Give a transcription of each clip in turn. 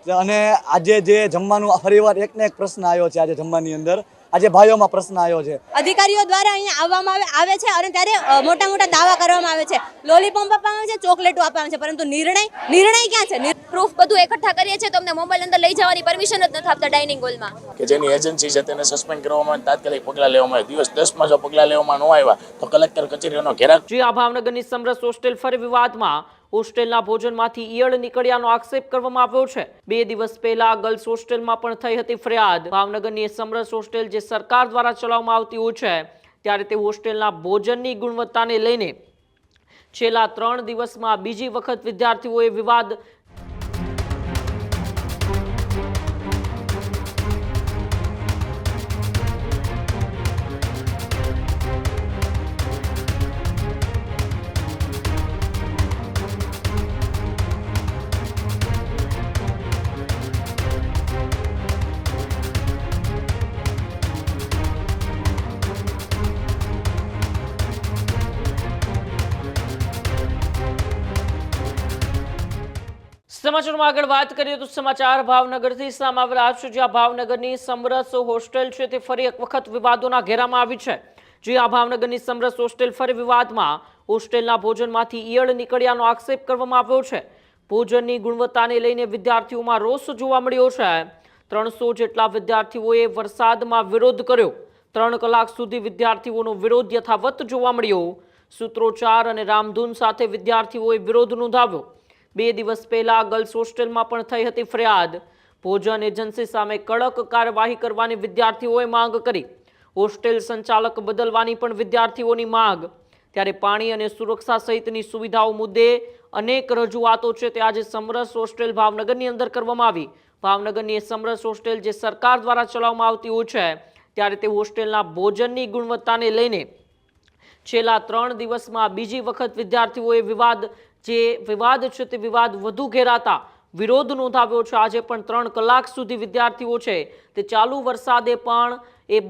અને આજે જે જમવાનું ફરીવાર એકને એક પ્રશ્ન આવ્યો છે આજે જમવાની અંદર, આજે ભાઈઓમાં પ્રશ્ન આવ્યો છે અધિકારીઓ દ્વારા અહીંયા આવવામાં આવે છે અને ત્યારે મોટા મોટા દાવા કરવામાં આવે છે, લોલીપોપ આપવામાં આવે છે, ચોકલેટો આપવામાં આવે છે, પરંતુ નિર્ણય ક્યાં છે? પ્રૂફ બધું એકઠા કરીએ છીએ તો અમને મોબાઈલ અંદર લઈ જવાની પરમિશન જ નથી આપતા ડાઇનિંગ હોલમાં. કે જેની એજન્સી છે તેને સસ્પેન્ડ કરવામાં આવે, તાત્કાલિક પગલાં લેવામાં આવે. દિવસ 10માં જો પગલાં લેવામાં ન આવ્યા તો કલેક્ટર કચેરીનો ઘેરાવ. આ ભાવનગરની સમરસ હોસ્ટેલ ફરી વિવાદમાં. હોસ્ટેલના ભોજનમાંથી ઈયળ નીકળ્યાનો આક્ષેપ કરવામાં આવ્યો છે. 2 દિવસ પહેલા ગર્લ્સ હોસ્ટેલમાં પણ થઈ હતી ફરિયાદ. ભાવનગરની સમરસ હોસ્ટેલ જે સરકાર દ્વારા ચલાવવામાં આવતી હોય છે, ત્યારે તે હોસ્ટેલના ભોજનની ગુણવત્તાને લઈને છેલ્લા 3 દિવસમાં બીજી વખત વિદ્યાર્થીઓએ વિવાદ સમાચારમાં આગળ વાત કરીએ તો સમાચાર ભાવનગરથી સામે આવેલા છે, જ્યાં ભાવનગરની સમરસ હોસ્ટેલ છે તે ફરી એક વખત વિવાદોના ઘેરામાં આવી છે. આ ભાવનગરની સમરસ હોસ્ટેલ ફરી વિવાદમાં. હોસ્ટેલના ભોજનમાંથી ઈયળ નીકળ્યાનો આક્ષેપ કરવામાં આવ્યો છે. ભોજનની ગુણવત્તાને લઈને વિદ્યાર્થીઓમાં રોષ જોવા મળ્યો છે. 300 જેટલા વિદ્યાર્થીઓએ વરસાદમાં વિરોધ કર્યો. 3 કલાક સુધી વિદ્યાર્થીઓનો વિરોધ યથાવત જોવા મળ્યો. સૂત્રોચ્ચાર અને રામધૂન સાથે વિદ્યાર્થીઓએ વિરોધ નોંધાવ્યો. 2 દિવસ પહેલા ગર્લ્સ હોસ્ટેલમાં પણ થઈ હતી ફરિયાદ. ભોજન એજન્સી સામે કડક કાર્યવાહી કરવાની વિદ્યાર્થીઓએ માંગ કરી. હોસ્ટેલ સંચાલક બદલવાની પણ વિદ્યાર્થીઓની માંગ. ત્યારે પાણી અને સુરક્ષા સહિતની સુવિધાઓ મુદ્દે અનેક રજૂઆતો છે તે આજે સમરસ હોસ્ટેલ ભાવનગરની અંદર કરવામાં આવી. ભાવનગરની સમરસ હોસ્ટેલ જે સરકાર દ્વારા ચલાવવામાં આવતી હોય છે, ત્યારે તે હોસ્ટેલના ભોજનની ગુણવત્તાને લઈને છેલ્લા 3 દિવસમાં બીજી વખત વિદ્યાર્થીઓએ વિવાદ છે તે વિવાદ વધુ ઘેરાતા વિરોધ નોંધાવ્યો છે. આજે પણ 3 કલાક સુધી વિદ્યાર્થીઓ છે તે ચાલુ વરસાદે પણ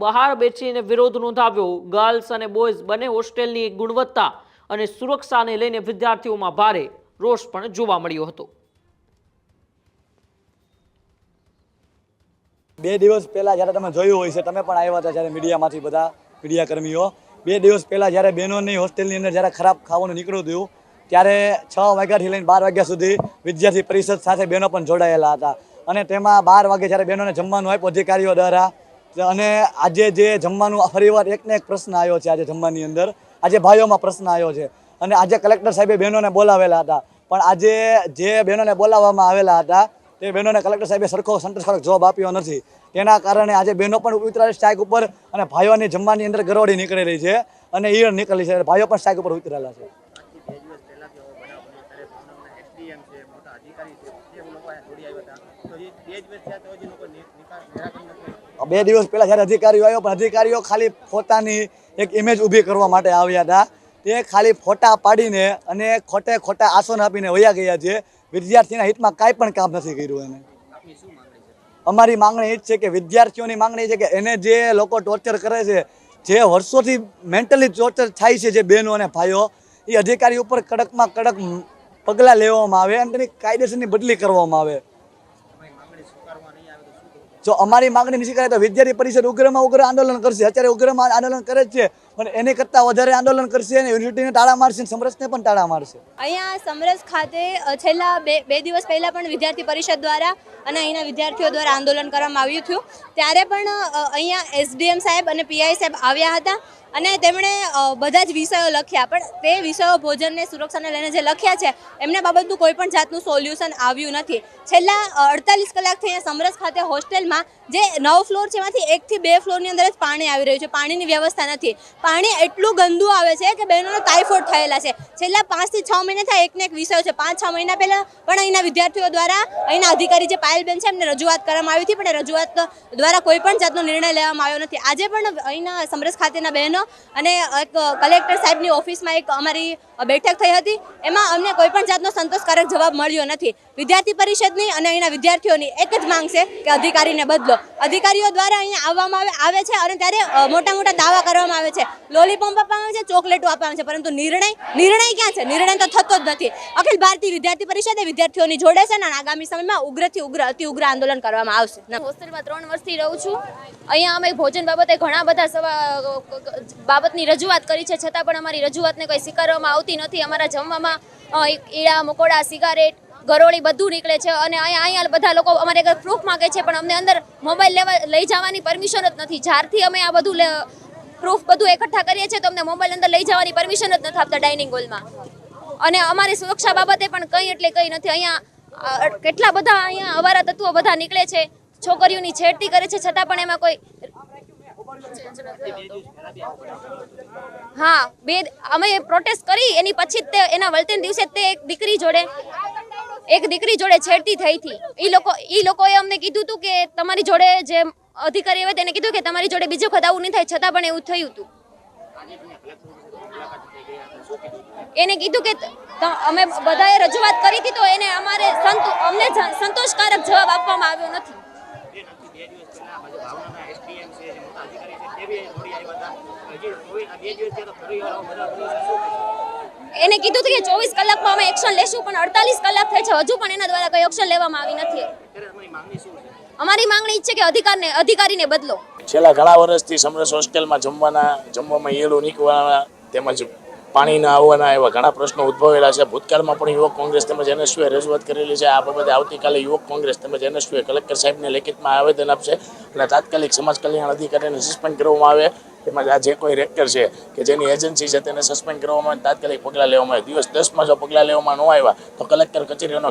બહાર બેસીને વિરોધ નોંધાવ્યો. ગર્લ્સ અને બોયઝ બંને હોસ્ટેલની ગુણવત્તા અને સુરક્ષાને લઈને વિદ્યાર્થીઓમાં ભારે રોષ પણ જોવા મળ્યો હતો. 2 દિવસ પહેલા જ્યારે તમે જોયું હોય છે, તમે પણ આવ્યા હતા જ્યારે મીડિયામાંથી બધા મીડિયા કર્મીઓ, 2 દિવસ પહેલા જ્યારે બહેનોની હોસ્ટેલની અંદર જ્યારે ખરાબ ખાવાનું નીકળ્યું હતું, ત્યારે 6 વાગ્યાથી લઈને 12 વાગ્યા સુધી વિદ્યાર્થી પરિષદ સાથે બહેનો પણ જોડાયેલા હતા. અને તેમાં 12 વાગે જ્યારે બહેનોને જમવાનું આપ્યું અધિકારીઓ દ્વારા, અને આજે જે જમવાનું ફરીવાર એકને એક પ્રશ્ન આવ્યો છે આજે જમવાની અંદર, આજે ભાઈઓમાં પ્રશ્ન આવ્યો છે. અને આજે કલેક્ટર સાહેબે બહેનોને બોલાવેલા હતા, પણ આજે જે બહેનોને બોલાવવામાં આવેલા હતા તે બહેનોને કલેક્ટર સાહેબે સરખો સંતોષકારક જવાબ આપ્યો નથી. તેના કારણે આજે બહેનો પણ ઉતરેલી સ્ટ્રાઇક ઉપર, અને ભાઈઓની જમવાની અંદર ગરોળી નીકળી રહી છે અને ઈયળ નીકળી છે. ભાઈઓ પણ સ્ટ્રાઇક ઉપર ઉતરેલા છે. 2 દિવસ પહેલા જ્યારે અધિકારીઓ આવ્યો, પણ અધિકારીઓ ખાલી પોતાની એક ઇમેજ ઊભી કરવા માટે આવ્યા હતા. તે ખાલી ફોટા પાડીને અને ખોટા આશ્વાસન આપીને વયા ગયા છે. વિદ્યાર્થીના હિતમાં કાંઈ પણ કામ નથી કર્યું. એને અમારી માંગણી એ જ છે કે વિદ્યાર્થીઓની માંગણી છે કે એને જે લોકો ટોર્ચર કરે છે, જે વર્ષોથી મેન્ટલી ટોર્ચર થાય છે જે બહેનો અને ભાઈઓ, એ અધિકારી ઉપર કડકમાં કડક પગલાં લેવામાં આવે અને તેની કાયદેસરની બદલી કરવામાં આવે. જો અમારી માંગણી નથી કરે તો વિદ્યાર્થી પરિષદ ઉગ્રમાં ઉગ્ર આંદોલન કરશે. અત્યારે ઉગ્રમાં આંદોલન કરે જ છે, પણ એની કરતાં વધારે આંદોલન કરશે અને યુનિવર્સિટીને તાળા મારશે, સમરસને પણ તાળા મારશે. અહીંયા સમરસ ખાતે છેલ્લા 2 દિવસ પહેલા પણ વિદ્યાર્થી પરિષદ દ્વારા અને અહીંના વિદ્યાર્થીઓ દ્વારા આંદોલન કરવામાં આવ્યું હતું. ત્યારે પણ અહીંયા એસડીએમ સાહેબ અને પીઆઈ સાહેબ આવ્યા હતા અને તેમણે બધા જ વિષયો લખ્યા, પણ તે વિષયો ભોજનને સુરક્ષાને લઈને જે લખ્યા છે એમના બાબતનું કોઈ પણ જાતનું સોલ્યુશન આવ્યું નથી. છેલ્લા 48 કલાકથી અહીંયા સમરસ ખાતે હોસ્ટેલમાં જે 9 ફ્લોર છે એમાંથી 1 થી 2 ફ્લોરની અંદર જ પાણી આવી રહ્યું છે. પાણીની વ્યવસ્થા નથી. પાણી એટલું ગંદુ આવે છે કે બહેનોને ટાઇફોઇડ થયેલા છે. છેલ્લા 5 થી 6 મહિના થાય એકને એક વિષયો છે. 5-6 મહિના પહેલાં પણ અહીંના વિદ્યાર્થીઓ દ્વારા અહીંના અધિકારી જે પાયલબેન છે એમને રજૂઆત કરવામાં આવી હતી, પણ એ રજૂઆત દ્વારા કોઈ પણ જાતનો નિર્ણય લેવામાં આવ્યો નથી. આજે પણ અહીંના સમરસ ખાતેના બહેનો અને એક કલેક્ટર સાહેબની ઓફિસમાં એક અમારી બેઠક થઈ હતી. એમાં અમને કોઈ પણ જાતનો સંતોષકારક જવાબ મળ્યો નથી. વિદ્યાર્થી પરિષદની અને અહીંના વિદ્યાર્થીઓની એક જ માંગ છે કે અધિકારીને બદલો. અધિકારીઓ દ્વારા અહીંયા આવવામાં આવે છે અને ત્યારે મોટા મોટા દાવા કરવામાં આવે છે, લોલીપોપ આપવામાં આવે છે, ચોકલેટો આપવામાં આવે છે, પરંતુ નિર્ણય ક્યાં છે? નિર્ણય તો થતો જ નથી. અખિલ ભારતીય વિદ્યાર્થી પરિષદે વિદ્યાર્થીઓની જોડે છે અને આગામી સમયમાં ઉગ્રથી ઉગ્ર અતિ ઉગ્ર આંદોલન કરવામાં આવશે. હોસ્ટેલમાં 3 વર્ષથી રહું છું. અહીંયા અમે ભોજન બાબતે ઘણા બધા બાબતની રજૂઆત કરી છે, છતાં પણ અમારી રજૂઆતને કોઈ સ્વીકારવામાં આવતી નથી. અમારા જમવામાં ઈડા, મકોડા, સિગારેટ, ગરોળી બધું નીકળે છે અને અહીંયા બધા લોકો અમારે આગળ પ્રૂફ માંગે છે, પણ અમને અંદર મોબાઈલ લઈ જવાની પરમિશન જ નથી. જ્યારથી અમે આ બધું પ્રૂફ બધું એકઠા કરીએ છીએ તો અમને મોબાઈલ અંદર લઈ જવાની પરમિશન જ નથી આપતા ડાઇનિંગ હોલમાં. અને અમારી સુરક્ષા બાબતે પણ કંઈ એટલે કંઈ નથી. અહીંયા કેટલા બધા અહીંયા અવારા તત્વો બધા નીકળે છે, છોકરીઓની છેડતી કરે છે, છતાં પણ એમાં કોઈ અમે પ્રોટેસ્ટ કરી એની પછી જ એના વળતેન દિવસે તે એક દીકરી જોડે છેડતી થઈ હતી. એ લોકોએ અમને કીધું હતું કે તમારી જોડે જે અધિકારી આવે તેને કીધું કે તમારી જોડે બીજો વખત આવું નહીં થાય, છતાં પણ એવું થયું હતું. એને કીધું કે અમે બધાએ રજૂઆત કરી હતી તો એને અમને સંતોષકારક જવાબ આપવામાં આવ્યો નથી. એને કીધું કે 24 કલાકમાં અમે એક્શન લેશું, પણ 48 કલાક થઈ છે, હજુ પણ એના દ્વારા કોઈ એક્શન લેવામાં આવી નથી. અમારી માંગણી છે કે અધિકારીને બદલો. છેલ્લા ઘણા વર્ષથી સમરસ હોસ્ટેલમાં જમવામાં યેલો નીકળવાના તેમજ પાણી ના આવવાના એવા ઘણા પ્રશ્નો ઉદ્ભવેલા છે. ભૂતકાળમાં પણ યુવક કોંગ્રેસ તેમજ એનએસયુએ રજૂઆત કરેલી છે. આ બાબતે આવતીકાલે યુવક કોંગ્રેસ તેમજ એનએસયુએ કલેક્ટર સાહેબને લેખિતમાં આવેદન આપશે અને તાત્કાલિક સમાજ કલ્યાણ અધિકારીને સસ્પેન્ડ કરવામાં આવે. તેમજ આ જે કોઈ રેક્ટર છે કે જેની એજન્સી છે તેને સસ્પેન્ડ કરવામાં આવે, તાત્કાલિક પગલાં લેવામાં આવે. દિવસ 10માં જો પગલાં લેવામાં ન આવ્યા તો કલેક્ટર કચેરીઓનો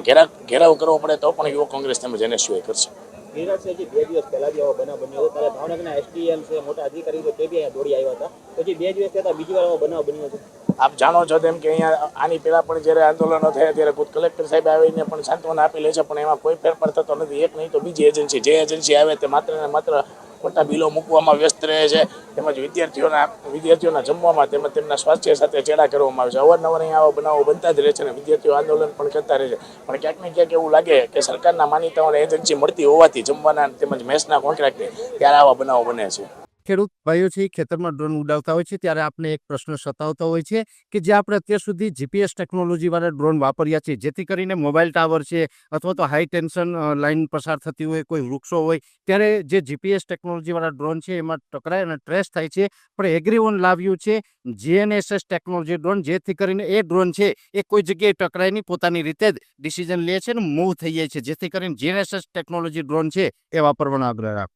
ઘેરાવ કરવો પડે તો પણ યુવક કોંગ્રેસ તેમજ એનએસયુએ કરશે. નિરાશજી 2 દિવસ પહેલા જે આવો બનાવ બન્યો હતો ત્યારે ભાવનગરના એસડીએમ છે, મોટા અધિકારી તો તે બી અહીંયા દોડી આવ્યા હતા. પછી 2 દિવસ થતા બીજી વાર આવો બનાવ બન્યો છે. આપ જાણો છો તેમ કે અહીંયા આની પહેલા પણ જ્યારે આંદોલનો થયા ત્યારે ખુદ કલેક્ટર સાહેબ આવીને પણ સાંત્વના આપી લે છે, પણ એમાં કોઈ ફેરફાર થતો નથી. એક નહીં તો બીજી એજન્સી, જે એજન્સી આવે તે માત્ર ને માત્ર ખોટા બિલો મૂકવામાં વ્યસ્ત રહે છે, તેમજ વિદ્યાર્થીઓના જમવામાં તેમજ તેમના સ્વાસ્થ્ય સાથે ચેડા કરવામાં આવે છે. અવારનવાર અહીંયા આવા બનાવો બનતા જ રહે છે અને વિદ્યાર્થીઓ આંદોલન પણ કરતા રહે છે. પણ ક્યાંક ને ક્યાંક એવું લાગે કે સરકારના માન્યતાઓને એજન્સી મળતી હોવાથી જમવાના તેમજ મેસના કોન્ટ્રાક્ટની ત્યારે આવા બનાવો બને છે. ખેડૂત ભાઈઓ છે ખેતરમાં ડ્રોન ઉડાવતા હોય છે ત્યારે આપણે એક પ્રશ્ન સતાવતો હોય છે કે જે આપણે અત્યાર સુધી જીપીએસ ટેકનોલોજીવાળા ડ્રોન વાપર્યા છે, જેથી કરીને મોબાઈલ ટાવર છે અથવા તો હાઈ ટેન્શન લાઇન પસાર થતી હોય, કોઈ વૃક્ષો હોય, ત્યારે જે જીપીએસ ટેકનોલોજીવાળા ડ્રોન છે એમાં ટકરાય અને ટ્રેસ થાય છે. પણ એગ્રીવન લાવ્યું છે જીએનએસએસ ટેકનોલોજી ડ્રોન, જેથી કરીને એ ડ્રોન છે એ કોઈ જગ્યાએ ટકરાય નહીં, પોતાની રીતે જ ડિસિઝન લે છે અને મૂવ થઈ જાય છે, જેથી કરીને જીએનએસએસ ટેકનોલોજી ડ્રોન છે એ વાપરવાનો આગ્રહ રાખો.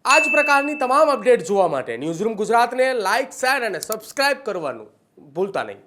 આ જ પ્રકારની તમામ અપડેટ જોવા માટે ન્યૂઝરૂમ ગુજરાતને લાઇક, શેર અને સબસ્ક્રાઇબ કરવાનું ભૂલતા નહીં.